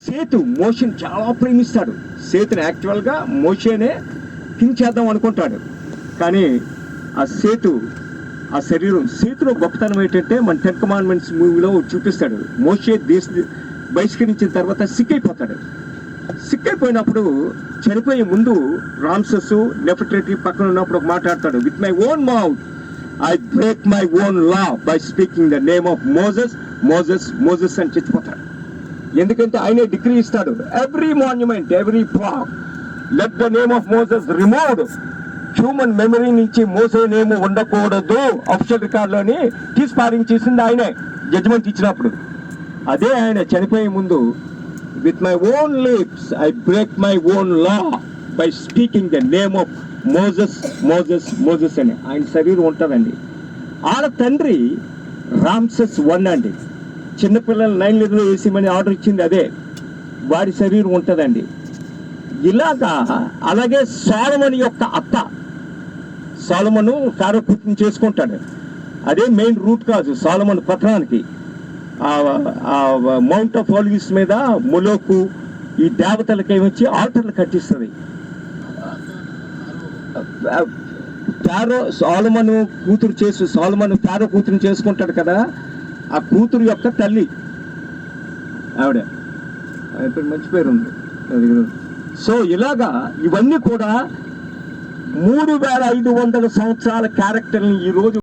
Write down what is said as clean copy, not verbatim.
సేతు మోషేని చాలా ప్రేమిస్తాడు. సేతుని యాక్చువల్గా మోషేనే కింగ్ చేద్దాం అనుకుంటాడు. కానీ ఆ సేతు ఆ శరీరం సేతులో గొప్పతనం ఏంటంటే మన 10 కమాండ్మెంట్స్ మూవీలో చూపిస్తాడు. మోషే బహిష్కరించిన తర్వాత సిక్కైపోయినప్పుడు చనిపోయే ముందు రామ్సెస్ నెఫర్టరీ పక్కన ఉన్నప్పుడు మాట్లాడతాడు. With my own mouth I break my own law by speaking the name of Moses Moses Moses అని చచ్చిపోతాడు. ఎందుకంటే ఆయనే డిగ్రీ ఇస్తాడు. Every monument every block let the name of Moses removed. Human memory నుంచి Moses name ఉండకూడదు official రికార్డులోని తీసి పారించేసింది ఆయనే judgement ఇచ్చినప్పుడు. అదే ఆయన చనిపోయే ముందు with my own lips I break my own law by speaking the name of Moses Moses Moses అని ఆయన శరీరం ఉంటుందండి. ఆడ తండ్రి రామ్సెస్ 1 అండి. చిన్నపిల్లలు 9 లీటర్లు వేసేమని ఆర్డర్ ఇచ్చింది అదే. వాడి శరీరం ఉంటుందండి. ఇలాగా అలాగే సొలొమోను యొక్క అత్త, సొలొమోను ఫారో కూతురుని చేసుకుంటాడు. అదే మెయిన్ రూట్ కాదు సొలొమోను పతనానికి. మౌంట్ ఆఫ్ ఆలివ్స్ మీద మొలోకు ఈ దేవతలకి ఏమొచ్చి ఆల్టర్లు కట్టిస్తుంది. సొలొమోను ఫారో కూతురుని చేసుకుంటాడు కదా, ఆ కూతురు యొక్క తల్లి ఆవిడ మంచి పేరు ఉంది. సో ఇలాగా ఇవన్నీ కూడా 3500 సంవత్సరాల క్యారెక్టర్ని ఈరోజు